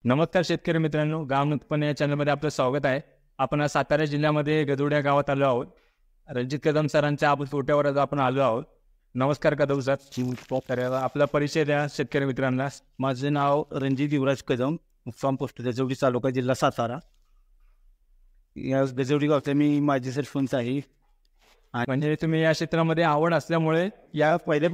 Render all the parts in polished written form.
नमस्कार शेतकरी मित्रांनो, गाव उत्पन्न या चॅनलमध्ये आपलं स्वागत आहे. आपण आज सातारा जिल्ह्यामध्ये गदोड या गावात आलो आहोत. रणजित कदम सरांच्या आपण तोट्यावर आज आपण आलो आहोत. नमस्कार कदम सर. तर आपला परिचय द्या शेतकरी मित्रांना. माझे नाव रणजित युवराज कदम, मुक्काम पोस्ट गजवडी तालुका जिल्हा सातारा. या गजवडी गावचा मी माझी सरपंच आहे. म्हणजे तुम्ही या क्षेत्रामध्ये आवड असल्यामुळे या पहिल्या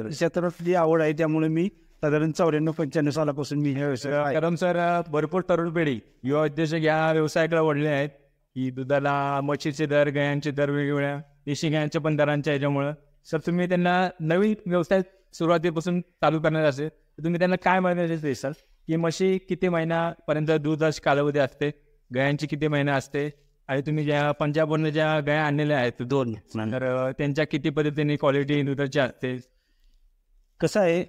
क्षेत्रातली आवड आहे, त्यामुळे मी साधारण 94-95 सालापासून मी ह्या व्यवसाय. कदम सर भरपूर तरुण पिढी युवा उद्योजक या व्यवसायाकडे वळले आहेत. की दुधाला म्हशीचे दर, गायांचे दर वेगवेगळ्या, देशी गायांच्या पण दरांच्या ह्याच्यामुळं सर तुम्ही त्यांना नवीन व्यवसाय सुरुवातीपासून चालू करणार असेल तर तुम्ही त्यांना काय म्हणायचे सर, की म्हशी किती महिन्यापर्यंत दुधाची कालावधी असते, गायांची किती महिना असते, आणि तुम्ही ज्या पंजाबवरून ज्या गाया आणलेल्या आहेत 2 तर त्यांच्या किती पद्धतीने क्वालिटी दुधाची असते? कसं आहे,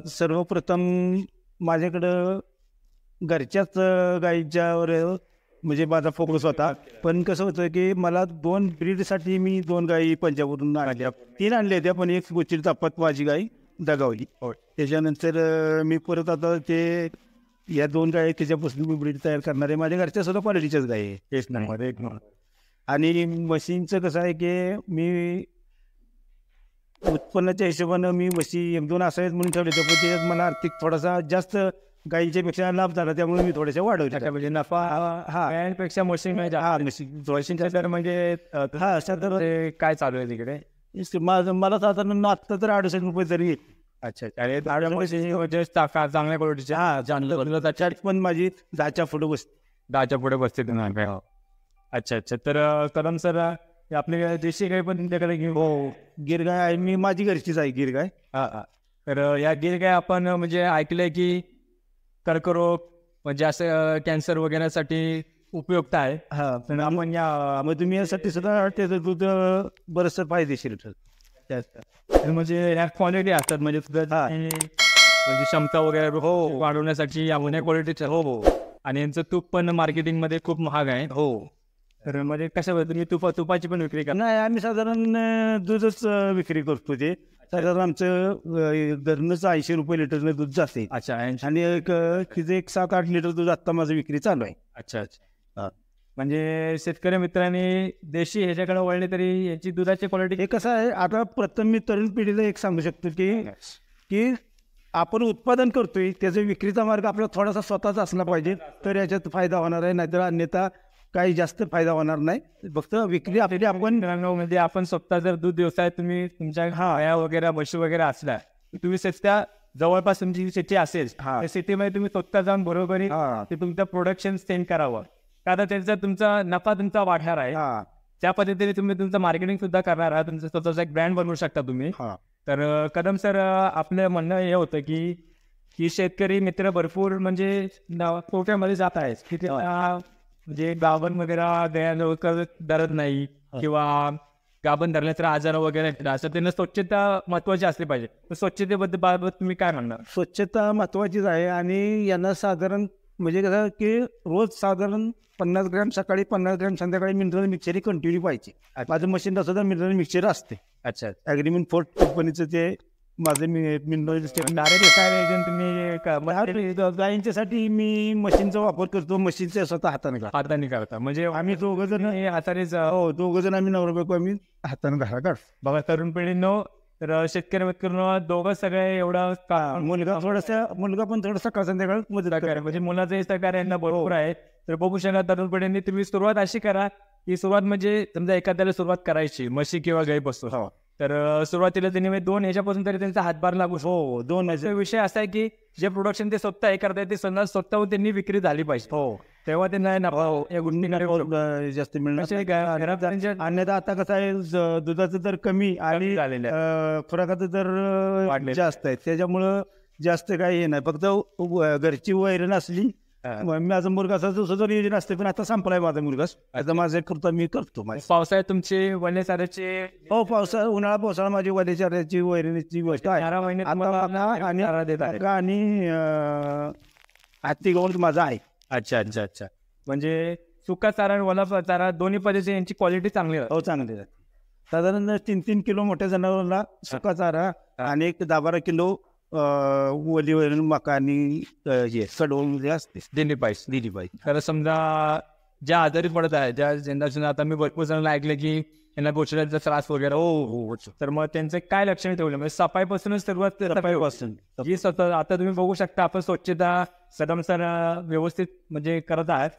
सर्वप्रथम माझ्याकडं घरच्याच गाईच्यावर म्हणजे माझा फोकस होता. पण कसं होतं की मला 2 ब्रीडसाठी मी 2 गाई पंजाबवरून आणल्या, 3 आणल्या होत्या, पण एक गोचिड तापात माझी गाई दगावली. त्याच्यानंतर मी परत आता ते या 2 गाई त्याच्यापासून मी ब्रीड तयार करणार आहे. माझ्या घरच्या सुद्धा क्वालिटीच्याच गाई आहे. तेच नाही. आणि मशीनचं कसं आहे की मी उत्पन्नाच्या हिशोबानं मी म्हशी 1-2 असावेत म्हणून ठेवले होते, पण त्याच्यात मला आर्थिक थोडासा जास्त गाईच्या पेक्षा लाभ झाला, त्यामुळे मी थोड्याशा वाढवल्या. म्हणजे नफा गायांपेक्षा म्हशी म्हशींच्या दर म्हणजे तर काय चालू आहे तिकडे? मला साधारण आत्ता तर 68 रुपये तरी येईल. अच्छा. आणि चांगल्या क्वालिटीच्या जाणलं त्याच्यात पण माझी 10च्या पुढे बसते. 10च्या पुढे बसते तुम्हाला. अच्छा. तर कदम सर आपले देशी गाय पण तुमच्याकडे घेऊ? हो, गिर गाय आहे, मी माझी घरचीच आहे गिर गाय. तर या गिर गाय आपण म्हणजे ऐकलंय की कर्करोग म्हणजे असं कॅन्सर वगैरेसाठी उपयुक्त आहे. पण आपण मग तुम्ही यासाठी सुद्धा त्याचं दूध बरंचसं फायदेशीर ठरतं. म्हणजे या क्वालिटी असतात म्हणजे सुद्धा म्हणजे क्षमता वगैरे वाढवण्यासाठी या क्वालिटीच्या. हो. आणि यांचं तूप पण मार्केटिंगमध्ये खूप महाग आहे. हो. तर म्हणजे कशा तुम्ही तुपाची पण विक्री करता? नाही, आम्ही साधारण दूधच विक्री करतो. ते साधारण आमचं दरनच 80 रुपये लिटरनं दूध जाते. अच्छा. आणि एक 7-8 लिटर दूध आत्ता माझं विक्री चालू आहे. अच्छा. म्हणजे शेतकरी मित्रांनी देशी ह्याच्याकडे वळले तरी याची दुधाची क्वालिटी. हे कसं आहे, आता प्रथम मी तरुण पिढीला एक सांगू शकतो की आपण उत्पादन करतोय, त्याचा विक्रीचा मार्ग आपला थोडासा स्वतःचा असला पाहिजे, तर याच्यात फायदा होणार आहे. नाहीतर अन्यथा काही जास्त फायदा होणार नाही. फक्त विक्री आपली म्हणजे आपण स्वतः जर दूध व्यवसाय तुम्ही तुमच्या गाया वगैरे म्हशी वगैरे असल्या, तुम्ही त्या जवळपास तुमची सिटी असेल त्या सिटीमध्ये तुम्ही स्वतः जाऊन बरोबरी ते तुमचं प्रोडक्शन सेंड करावं, कारण त्यांचा तुमचा नफा तुमचा वाढणार आहे. त्या पद्धतीने तुम्ही तुमचं मार्केटिंग सुद्धा करणार आहात, तुमचा स्वतःचा एक ब्रँड बनवू शकता तुम्ही. तर कदम सर आपलं म्हणणं हे होतं की शेतकरी मित्र भरपूर म्हणजे तोट्यामध्ये जात आहेत की म्हणजे गाभण वगैरे गया धरत नाही किंवा गाभण धरल्या तर आजार वगैरे असं त्यांना स्वच्छता महत्वाची असली पाहिजे. तर स्वच्छतेबाबत तुम्ही काय म्हणणार? स्वच्छता महत्वाचीच आहे. आणि यांना साधारण म्हणजे कसं की रोज साधारण 50 ग्रॅम सकाळी, 50 ग्रॅम संध्याकाळी मिनरल मिक्सर ही कंटिन्यू पाहिजे. माझं मशीन असं तर मिनरल मिक्सर असते. अच्छा. ॲग्रीमेंट फोर्ट कंपनीचं ते माझं मिनरल तुम्ही गायींच्यासाठी मी मशीनचा वापर करतो. मशीनचा स्वतः हाताने करता म्हणजे आम्ही दोघं जण हातानेच. हो, दोघं जण आम्ही नवरा बायको आम्ही हाताने घाला काढ. बघा तरुण पिढींनो, तर शेतकरी मित्रांनो दोघं सगळे एवढा मुलगा पण थोडं सकाळ संध्याकाळ मदत करा. म्हणजे मुलाचं हे सहकार्य यांना बरोबर आहे. तर बघू शकता तरुण पिढींनी तुम्ही सुरुवात अशी करा की सुरुवात म्हणजे समजा एखाद्याला सुरुवात करायची म्हशी किंवा गाई बसतो, तर सुरुवातीला त्यांनी 2 ह्याच्यापासून तरी त्यांचा हातभार लागू. 2 विषय असा आहे की जे प्रोडक्शन ते स्वतः हे करतायत ते स्वतःहून त्यांनी विक्री झाली पाहिजे. तेव्हा ते नाही ना या गोष्टी जास्त मिळणार. अन्यथा आता कसं आहे, दुधाचं दर कमी आणि खुराकाचं दर जास्त आहे, त्याच्यामुळं जास्त काही हे नाही. फक्त घरची वैरण असली. माझा मुलगाचा सुद्धा नियोजन असते, पण आता संपलाय माझा मुलगाच. आता माझं करतो मी करतो. पावसाळ्यात तुमची वन्यसाऱ्याची उन्हाळा पावसाळा माझी वन्यसाऱ्याची वैरणीची गोष्ट आहे. आणि हत्ती गवत माझा आहे. अच्छा. म्हणजे सुका चारा आणि ओला चारा दोन्ही पद्धती यांची क्वालिटी चांगली आहे. हो, चांगली आहे. साधारण 3-3 किलो मोठ्या जनावरांना सुका चारा आणि 10-12 किलो ओली वैरण मका आणि हे सडवून जे असते दिली पाहिजे. दिली पाहिजे. खरं समजा ज्या आजारी पडत आहे, ज्या ज्यांना आता मी भरपूर जणांना ऐकलं की यांना गोचड्याचा त्रास वगैरे, हो, तर मग त्यांचं काय लक्षण ठेवलं, म्हणजे सफाईपासूनच सुरुवात. सफाईपासून जी स्वतः आता तुम्ही बघू शकता, आपण स्वच्छता सदम सर व्यवस्थित म्हणजे करत आहात.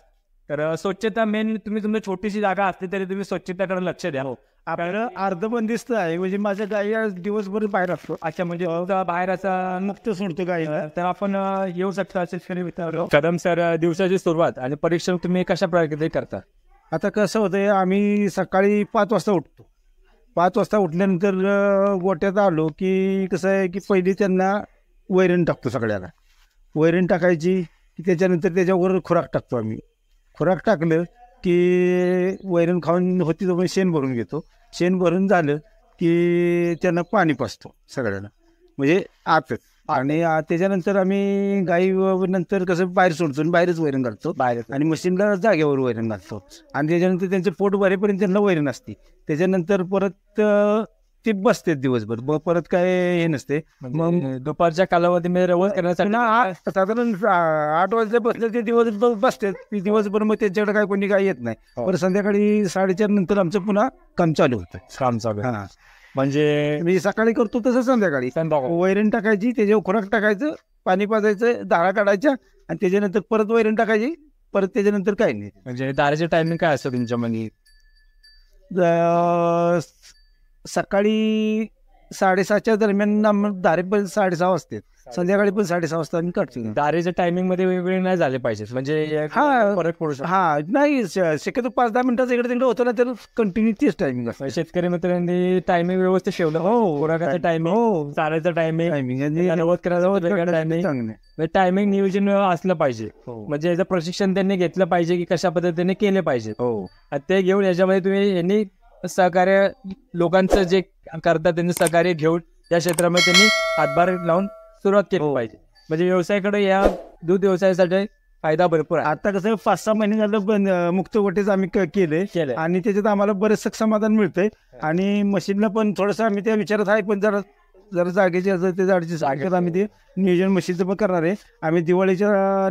तर स्वच्छता मेन, तुम्ही तुमची छोटीशी जागा असली तरी तुम्ही स्वच्छतेकडे लक्ष द्या. आपल्याला अर्धबंदिस्त आहे, म्हणजे माझ्या गाई आज दिवसभर बाहेर असतो. अच्छा, म्हणजे बाहेर असा मुक्त सोडतो गाई. तर आपण येऊ शकता शेतकरी मित्रांनो. कदम सर दिवसाची सुरुवात आणि परीक्षण तुम्ही कशा प्रकारे करता? आता कसं होतंय, आम्ही सकाळी 5 वाजता उठतो. 5 वाजता उठल्यानंतर गोट्यात आलो की कसं आहे की पहिली त्यांना वैरण टाकतो. सगळ्याला वैरण टाकायची की त्याच्यानंतर त्याच्यावर खुराक टाकतो. आम्ही खुराक टाकलं की वैरण खाऊन होती तो शेण भरून घेतो. शेण भरून झालं की त्यांना पाणी पाजतो सगळ्यांना, म्हणजे आतच. आणि त्याच्यानंतर आम्ही गाई नंतर कसं बाहेर सोडतो आणि बाहेरच वैरण घालतो बाहेर, आणि मशीनला जागेवर वैरण घालतो. आणि त्याच्यानंतर त्यांचं पोट भरेपर्यंत त्यांना वैरण असते. त्याच्यानंतर परत ते बसते दिवसभर, मग परत काय हे नसते. मग दुपारच्या कालावधीमध्ये रवत करण्यासाठी साधारण 8 वाजता बसले ते दिवसभर बसतात. ती दिवसभर मग त्यांच्याकडे काय कोणी काही येत नाही. परत संध्याकाळी 4:30 नंतर आमचं पुन्हा काम चालू होतं. काम चालू. हा, म्हणजे मी सकाळी करतो तसं संध्याकाळी वैरण टाकायची, त्याच्यावर खुराक टाकायचं, पाणी पाजायचं, धारा काढायच्या, आणि त्याच्यानंतर परत वैरण टाकायची. परत त्याच्यानंतर काही नाही. म्हणजे दाराचे टायमिंग काय असतं तुमच्या म्हणजे? सकाळी 6:30च्या दरम्यान दारे पण 6:30 वाजते. संध्याकाळी पण 6:30 वाजता आम्ही काढतो. दारेच्या टायमिंग मध्ये वेगवेगळे नाही झाले पाहिजे, म्हणजे फरक पडू शकतो. हा, नाही शक्यतो 5-10 मिनिटाचं इकडे तिकडे होतं ना, तर कंटिन्यू तेच टायमिंग असतं. शेतकरी मित्रांनी टायमिंग व्यवस्थित ठेवलं. हो, खुराकाचं टायमिंग, हो, चालायचं टायमिंग, टायमिंग नियोजन असलं पाहिजे. म्हणजे याचं प्रशिक्षण त्यांनी घेतलं पाहिजे की कशा पद्धतीने केले पाहिजे. हो, ते घेऊन याच्यामध्ये तुम्ही यांनी सहकार्य, लोकांचं जे करतात त्यांनी सहकार्य घेऊन या क्षेत्रामध्ये त्यांनी हातभार लावून सुरुवात केली पाहिजे. म्हणजे व्यवसायाकडे, या दूध व्यवसायासाठी फायदा भरपूर आहे. आता कसं 5-6 महिने झालं मुक्त गोटेच आम्ही केले, आणि त्याच्यात आम्हाला बरेचसं समाधान मिळतंय. आणि मशीनला पण थोडंसं आम्ही त्या विचारात आहे, पण जरा जागेची असं ते जाडची आम्ही ते नियोजन मशीनचं पण करणार आहे. आम्ही दिवाळीच्या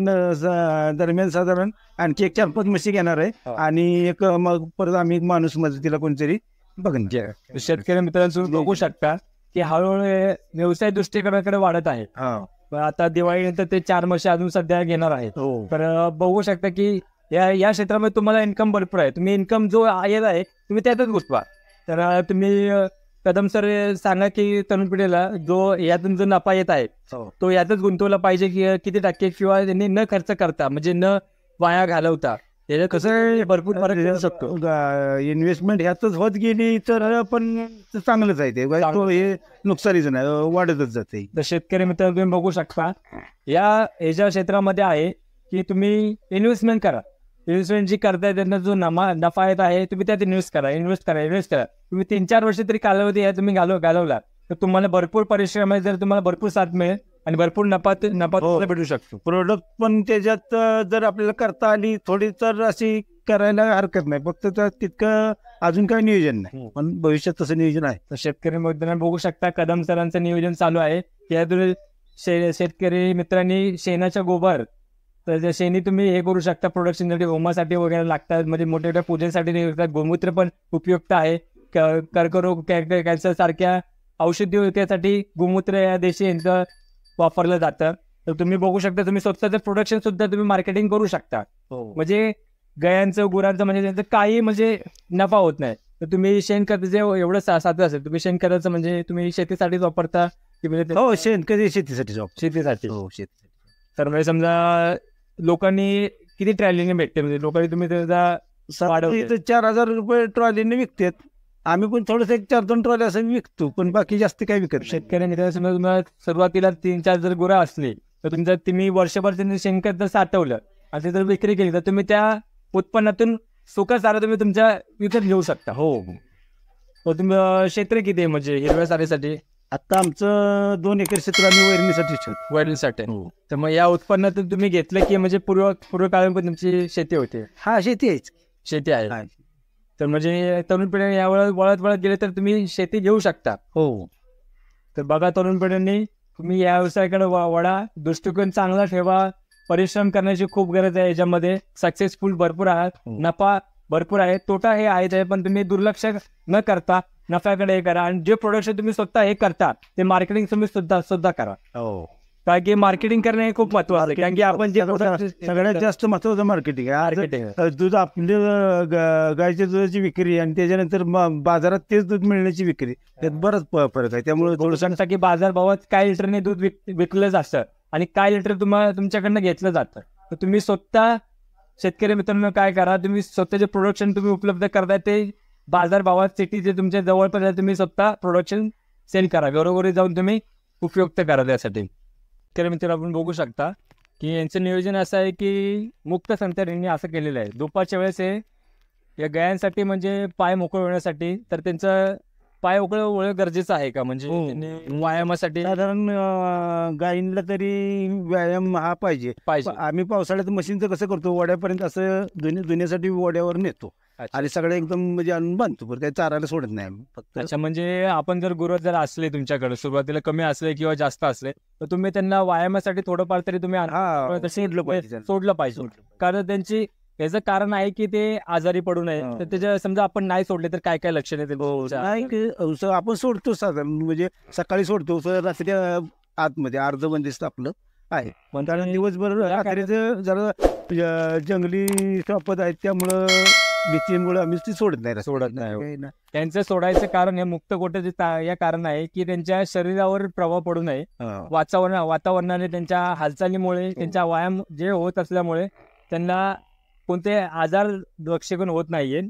दरम्यान साधारण आणखी 4-5 म्हशी घेणार आहे, आणि एक मग परत आम्ही एक माणूस मदतीला कोणतरी बघणार. शेतकरी मित्रांनो बघू शकता की हळूहळू व्यवसाय दृष्टिकोनाकडे वाढत आहे. आता दिवाळीनंतर ते 4 म्हशी अजून सध्या घेणार आहेत. तर बघू शकता की या क्षेत्रामध्ये तुम्हाला इन्कम भरपूर आहे. तुम्ही इन्कम जो येत आहे तुम्ही त्यातच गुंतवा. तर तुम्ही कदम सर सांगा की तरुण पिढीला जो यातून जो नफा येत आहे तो यातच गुंतवला पाहिजे, की किती टक्के, किंवा त्यांनी न खर्च करता, म्हणजे न वाया घालवता. त्याच्यात कसं भरपूर फरक येऊ शकतो. इन्व्हेस्टमेंट ह्यातच होत गेली तर पण चांगलंच आहे. ते हे नुकसानीचं नाही, वाढतच जाते. तर शेतकरी मित्रांनो तुम्ही बघू शकता याच्या क्षेत्रामध्ये आहे की तुम्ही इन्व्हेस्टमेंट करा. इन्व्हेस्टमेंट जी करताय त्यांना जो नफा येत आहे तुम्ही त्यात इन्व्हेस्ट करा. तुम्ही 3-4 वर्ष तरी कालावधी आहे तुम्ही घालवला तर तुम्हाला भरपूर परिश्रम आहे, जर तुम्हाला भरपूर साथ मिळेल आणि भरपूर नफा भेटू शकतो. प्रोडक्ट पण त्याच्यात जर आपल्याला करता आली थोडी, तर अशी करायला हरकत नाही. फक्त तितकं अजून काही नियोजन नाही, पण भविष्यात तसं नियोजन आहे. तर शेतकरी मित्रांनो बघू शकता कदम सरांचं नियोजन चालू आहे. यातून शेतकरी मित्रांनी शेणाच्या गोबर, तर शेणी तुम्ही हे करू शकता प्रोडक्शनसाठी, होमासाठी वगैरे लागतात, म्हणजे मोठ्या पूजेसाठी. गोमूत्र पण उपयुक्त आहे. कर्करोग, कॅन्सर सारख्या औषधी गोमूत्र या देशी यांचं वापरलं जातं. तर तुम्ही बघू शकता, तुम्ही स्वतःचं प्रोडक्शन सुद्धा तुम्ही मार्केटिंग करू शकता. म्हणजे गायांचं, गुरांचं, म्हणजे त्यांचं काही म्हणजे नफा होत नाही. तर तुम्ही शेणखत जे एवढं साधं असेल, तुम्ही शेणखताचं म्हणजे तुम्ही शेतीसाठीच वापरता की म्हणजे? हो, शेणखत शेतीसाठी. हो, शेतीसाठी. तर म्हणजे समजा लोकांनी किती ट्रॉलीने भेटते, म्हणजे लोकांनी तुम्ही त्याचा 4,000 रुपये ट्रॉलीने विकतात. आम्ही पण थोडंसं 1-4-2 ट्रॉली असं विकतो, पण बाकी जास्त काही विकत. शेतकऱ्यांनी समजा सुरुवातीला 3-4 जर गुरं असली तर तुमचं तुम्ही वर्षभर त्यांनी शेणखत जर साठवलं आणि ते जर विक्री केली तर तुम्ही त्या उत्पन्नातून सुकासारा तुम्ही तुमच्या विकत घेऊ शकता. हो, तुम्ही क्षेत्र किती आहे म्हणजे हिरव्या सारेसाठी? आता आमचं 2 एकर क्षेत्र आम्ही वैरणीसाठी. तर मग या उत्पन्नातून तुम्ही घेतलं की म्हणजे पूर्वकाळी पण तुमची शेती होते? हा, शेती आहे. तर म्हणजे तरुण पिढ्यांनी यावेळेस वळत गेले तर तुम्ही शेती घेऊ शकता. हो. तर बघा तरुण पिढ्यांनी तुम्ही या व्यवसायाकडे वळा, दृष्टिकोन चांगला ठेवा, परिश्रम करण्याची खूप गरज आहे याच्यामध्ये. सक्सेसफुल भरपूर आहात, नफा भरपूर आहे, तोटा हे आहे, पण तुम्ही दुर्लक्ष न करता नफ्याकडे हे करा. आणि जे प्रोडक्शन तुम्ही स्वतः हे करता ते मार्केटिंग तुम्ही सुद्धा करा. कारण की मार्केटिंग करणे हे खूप महत्वाचं आहे. कारण की आपण जे सगळ्यात जास्त महत्वाचं मार्केटिंग आहे. दूध आपल्या गायच्या दुधाची विक्री आणि त्याच्यानंतर बाजारात तेच दूध मिळण्याची विक्री, त्यात बराच फरक आहे. त्यामुळे थोडं की बाजारभावात काय लिटरने दूध विकलं जातं आणि काय लिटर तुमच्याकडनं घेतलं जातं. तर तुम्ही स्वतः शेतकरी मित्रांनो काय करा, तुम्ही स्वतःचे प्रोडक्शन तुम्ही उपलब्ध करताय ते बाजारभावात सिटीचे तुमच्या जवळपास तुम्ही स्वतः प्रोडक्शन सेल करा, घरोघरी जाऊन तुम्ही उपयुक्त करा त्यासाठी. शेतकरी मित्र आपण बघू शकता की यांचं नियोजन असं आहे की मुक्त संतर यांनी असं केलेलं आहे. दुपारच्या वेळेस हे या गायांसाठी म्हणजे पाय मोकळे होण्यासाठी, तर त्यांचं पाय मोकळं गरजेचं आहे का, म्हणजे व्यायामासाठी? साधारण गायींना तरी व्यायाम हा पाहिजे. आम्ही पावसाळ्यात मशीनचं कसं करतो, वड्यापर्यंत असं धुण्यासाठी वड्यावर नेतो आणि सगळे एकदम म्हणजे आणून बांधतो, पण काही चारायला सोडत नाही आम्ही फक्त. अच्छा, म्हणजे आपण जर गुरु जर असले तुमच्याकडे सुरुवातीला कमी असले किंवा जास्त असले तर तुम्ही त्यांना व्यायामासाठी थोडंफार तरी तुम्ही सोडलं पाहिजे. कारण त्यांची याचं कारण आहे की ते आजारी पडू नये. तर त्याच्या समजा आपण नाही सोडले तर काय काय लक्षण येते? आपण सोडतो साधारण, म्हणजे सकाळी सोडतो, रात्री आतमध्ये अर्ध बंदिस्त आपलं आहे. पण त्याला दिवसभर रात्रीचं जरा जंगली शॉपत आहेत त्यामुळं भीतीमुळे आम्ही ती सोडत नाही. त्यांचं सोडायचं कारण हे मुक्त गोठ्याचे या कारण आहे की त्यांच्या शरीरावर प्रभाव पडू नये. वातावरणाने त्यांच्या हालचालीमुळे त्यांचा व्यायाम जे होत असल्यामुळे त्यांना कोणते आजार दक्षिण होत नाहीये.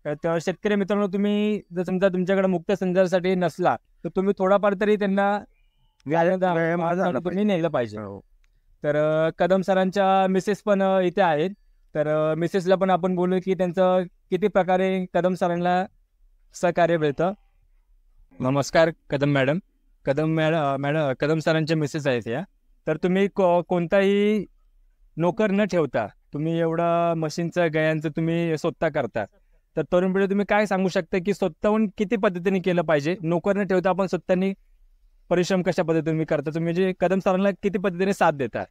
तर शेतकरी मित्रांनो, तुम्ही जर समजा तुमच्याकडे मुक्त संचारासाठी नसला तर तुम्ही थोडाफार तरी त्यांना व्यायाम तुम्ही नेलं पाहिजे. तर कदम सरांच्या मिसेस पण इथे आहेत, तर मिसेसला पण आपण बोलू की त्यांचं किती प्रकारे कदम सरांना सहकार्य मिळतं. नमस्कार कदम मॅडम. कदम सरांच्या मिसेस आहेत या. तर तुम्ही कोणताही नोकर न ठेवता तुम्ही एवढा मशीनचं गायांचं तुम्ही स्वतः करता, तर तरुण पिढी तुम्ही काय सांगू शकता की स्वतःहून किती पद्धतीने केलं पाहिजे? नोकर न ठेवता आपण स्वतःनी परिश्रम कशा पद्धतीने करता तुम्ही, म्हणजे कदम सरांना किती पद्धतीने साथ देता?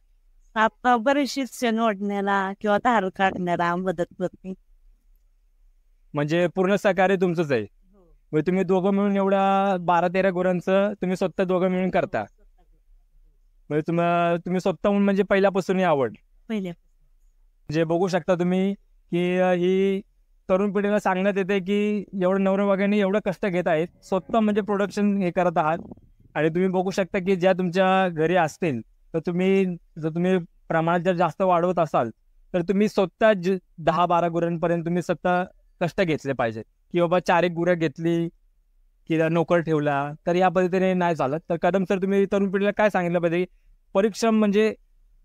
बरेचशी शेण ओढण्याला किंवा धार काढण्याला मदत करते. म्हणजे पूर्ण सहकार्य तुमचंच आहे. म्हणजे तुम्ही दोघं मिळून एवढा 12-13 गुरांचं तुम्ही स्वतः दोघं मिळून करता. म्हणजे तुम्ही स्वतःहून म्हणजे पहिल्यापासून आवड. जे बघू शकता तुम्ही की ही तरुण पिढीला सांगण्यात येते की एवढं नवरवाग्यांनी एवढं कष्ट घेत आहेत, स्वतः म्हणजे प्रोडक्शन हे करत आहात. आणि तुम्ही बघू शकता की ज्या तुमच्या घरी असतील तर जर तुम्ही प्रमाणात जर जास्त वाढवत असाल तर तुम्ही स्वतः 10-12 गुरांपर्यंत तुम्ही स्वतः कष्ट घेतले पाहिजे. की बाबा 4 गुरं घेतली किंवा नोकर ठेवला तर या पद्धतीने नाही चालत. तर कदम सर तुम्ही तरुण पिढीला काय सांगितलं पाहिजे? परिश्रम म्हणजे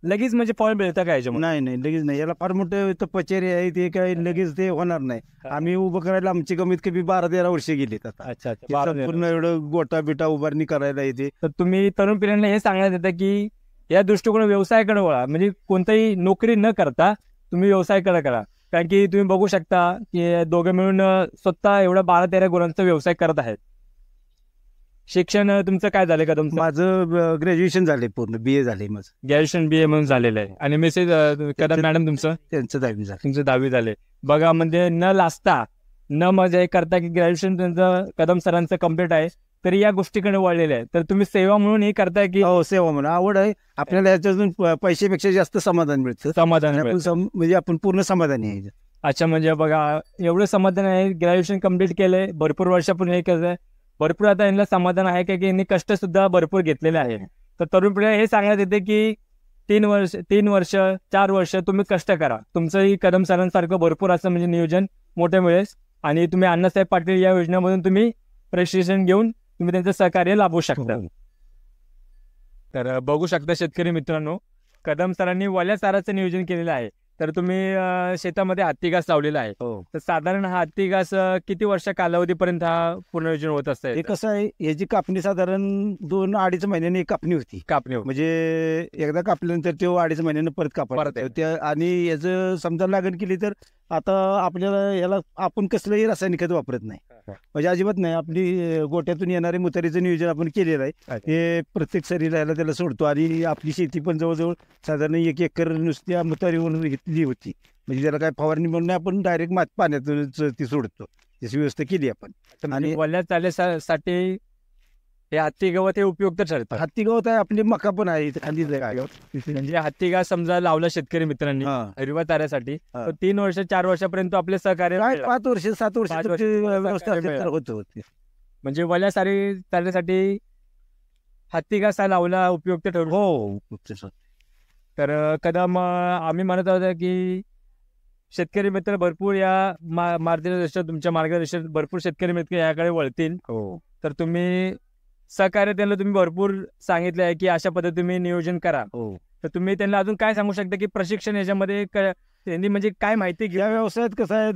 लगेच म्हणजे फळ मिळतं का याच्यामध्ये? नाही, लगेच नाही. याला फार मोठं तपश्चर्या आहे, ते काय लगेच ते होणार नाही. आम्ही उभं करायला आमची कमीत कमी 12-13 वर्षे गेलीत आता. अच्छा, पूर्ण एवढं गोटा बिटा उभारणी करायला येते. तर तुम्ही तरुण पिढ्यांना हे सांगण्यात येतं की या दृष्टिकोन व्यवसायाकडे वळा, म्हणजे कोणताही नोकरी न करता तुम्ही व्यवसायाकडे करा. कारण की तुम्ही बघू शकता की दोघं मिळून स्वतः एवढा 12-13 गुरांचा व्यवसाय करत आहेत. शिक्षण तुमचं काय झालं कदम? माझं ग्रॅज्युएशन झाले, पूर्ण BA झाले. माझं ग्रॅज्युएशन BA म्हणून झालेलं आहे. आणि मेसेज कदम मॅडम तुमचं? त्यांचं 10वी झालं. तुमचं 10वी झाले. बघा, म्हणजे न लाजता न मजा करता की ग्रॅज्युएशन त्यांचं कदम सरांचं कम्प्लीट आहे तरी या गोष्टीकडे वळलेले आहे. तर तुम्ही सेवा म्हणून हे करताय की? हो, सेवा म्हणून आवड आहे. आपल्याला याच्यातून पैशापेक्षा जास्त समाधान मिळतं. समाधान म्हणजे आपण पूर्ण समाधानी आहे. अच्छा, म्हणजे बघा एवढं समाधान आहे. ग्रॅज्युएशन कम्प्लीट केलंय, भरपूर वर्षापूर्वी हे केलंय, भरपूर आता यांना समाधान आहे की यांनी कष्ट सुद्धा भरपूर घेतलेले आहे. तर तरुण पिढीला हे सांगण्यात येते की 3 वर्ष 4 वर्ष तुम्ही कष्ट करा. तुमचंही कदम सरांसारखं भरपूर असं म्हणजे नियोजन मोठं मिळेल आणि तुम्ही अण्णासाहेब पाटील या योजनेमधून तुम्ही प्रशिक्षण घेऊन तुम्ही त्यांचं सहकार्य लाभू शकता. तर बघू शकता शेतकरी मित्रांनो, कदम सरांनी वल्या चाराचं नियोजन केलेलं आहे. तर तुम्ही शेतामध्ये हत्ती घास लावलेला आहे. तर साधारण हा हत्ती घास किती वर्ष कालावधीपर्यंत हा पुनर्योजन होत असतं? हे कसं आहे, याची कापणी साधारण 2-2.5 महिन्यांनी कापणी होती. म्हणजे एकदा कापल्यानंतर ते 2.5 महिन्यानं परत कापत. आणि याचं समजा लागण केली तर आता आपल्याला याला आपण कसलंही रासायनिक खत वापरत नाही, म्हणजे अजिबात नाही. आपली गोट्यातून येणारे मुतारीचं नियोजन आपण केलेलं आहे. हे प्रत्येक सरीला याला त्याला सोडतो आणि आपली शेती पण जवळजवळ साधारण 1 एकर नुसत्या मुतारीवरून घेतली होती. म्हणजे त्याला काय फवारणी म्हणून नाही, आपण डायरेक्ट पाण्यात ती सोडतो, त्याची व्यवस्था केली आपण. आणि वल्या चालेसाठी हे हत्ती गवत हे उपयुक्त ठरतं. हत्ती गवत आहे, आपली मका पण आहे इथे खाली म्हणजे हत्ती गाव समजा लावला शेतकरी मित्रांनी हिरव्या चाऱ्यासाठी, 3 वर्ष 4 वर्षापर्यंत आपले सहकार्य 5 वर्ष 7 वर्ष व्यवस्था होत होती. म्हणजे वल्या चाऱ्यासाठी हत्ती घास लावला उपयुक्त ठरू. हो. तर कदम आम्ही म्हणत आहोत की शेतकरी मित्र भरपूर या तुमच्या मार्गदर्शन भरपूर शेतकरी मित्र याकडे वळतील. तर तुम्ही सहकार्य त्यांना तुम्ही भरपूर सांगितलं आहे की अशा पद्धतीने तुम्ही नियोजन करा. तर तुम्ही त्यांना अजून काय सांगू शकता की प्रशिक्षण याच्यामध्ये त्यांनी म्हणजे काय माहिती घ्या? या व्यवसायात कसं आहे,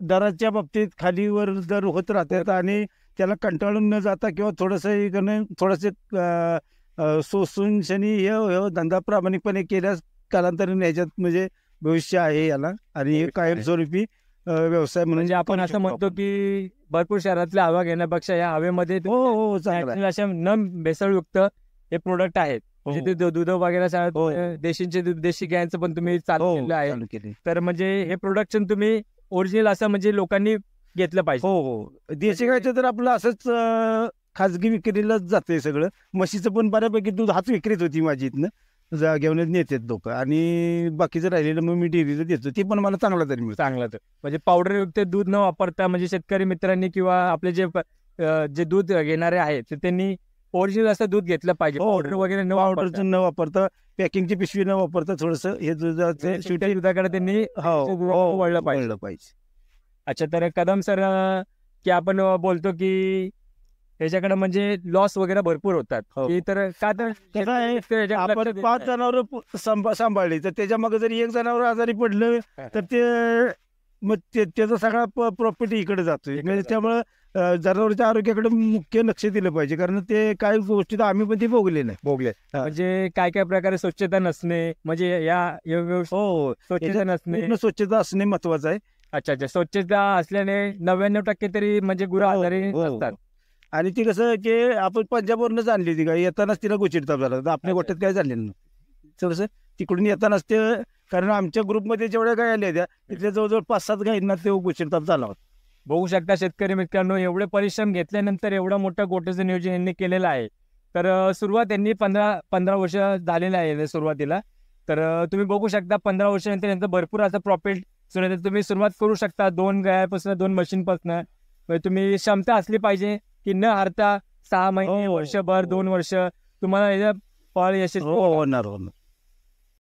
दराच्या बाबतीत खालीवर दर होत राहतात आणि त्याला कंटाळून न जाता किंवा थोडंसं सोसून शनी हे धंदा प्रामाणिकपणे केल्यास कालांतराने याच्यात म्हणजे भविष्य आहे याला, आणि हे कायमस्वरूपी व्यवसाय म्हणजे आपण असं म्हणतो की भरपूर शहरातल्या हवा घेण्यापेक्षा या हवेमध्ये अशा न भेसळयुक्त हे प्रोडक्ट आहेत. म्हणजे ते दूध वगैरे देशी गायांचं पण तुम्ही चालू केलं आहे. तर म्हणजे हे प्रोडक्शन तुम्ही ओरिजिनल असं म्हणजे लोकांनी घेतलं पाहिजे. हो. देशी गायचं तर आपलं असंच खाजगी विक्रीलाच जाते सगळं. म्हशीचं पण बऱ्यापैकी दूध हाच विक्रीत होती माझी इथनं घेऊन नेतात लोक, आणि बाकीचं राहिलेलं मग मी डेअरीला देतो, ते पण मला चांगला तरी मिळतो. चांगला तर म्हणजे पावडरयुक्त दूध न वापरता म्हणजे शेतकरी मित्रांनी किंवा आपले जे दूध घेणारे आहेत तर त्यांनी ओरिजिनल असं दूध घेतलं पाहिजे. पावडर वगैरे न वापरता पॅकिंगची पिशवी न वापरता थोडंसं हे दुधाकडे त्यांनी वळलं पाहिजे. अच्छा, तर कदम सर की आपण बोलतो की याच्याकडे म्हणजे लॉस वगैरे भरपूर होतात की, तर का तर आपण 5 जनावर सांभाळली तर त्याच्या मागे जरी 1 जनावर आजारी पडलं तर ते मग त्याचा सगळा प्रॉफिट इकडे जातोय. म्हणजे त्यामुळे जनावरांच्या आरोग्याकडे मुख्य लक्ष दिलं पाहिजे, कारण ते काही गोष्टी तर आम्ही पण ते भोगले. म्हणजे काय काय प्रकारे स्वच्छता नसणे, म्हणजे स्वच्छता नसणे, स्वच्छता असणे महत्वाचं आहे. अच्छा, स्वच्छता असल्याने 99% तरी म्हणजे गुरं आजारी असतात. आणि ती कसं की आपण पंजाबवरूनच आणली होती गाय, येतानाच तिला गोचिडताप झाला होता. आपल्या गोट्यात काय झालेलं नाही, थोडंसं तिकडून येतानाच ते, कारण आमच्या ग्रुपमध्ये जेवढ्या गाय आल्या होत्या तिथल्या जवळजवळ 5-7 गायींना ते गोचिडताप झाला होता. बघू शकता शेतकरी मित्रांनो, एवढे परिश्रम घेतल्यानंतर एवढं मोठं गोट्याचं नियोजन यांनी केलेलं आहे. तर सुरुवात यांनी 15 वर्ष झालेलं आहे सुरुवातीला. तर तुम्ही बघू शकता 15 वर्षानंतर यांचं भरपूर असं प्रॉफिट तुम्ही सुरुवात करू शकता. 2 गायापासून 2 मशीनपासून तुम्ही क्षमता असली पाहिजे की न हरता 6 महिने, वर्षभर, 2 वर्ष तुम्हाला याच्या फळ यशस्वी होणार.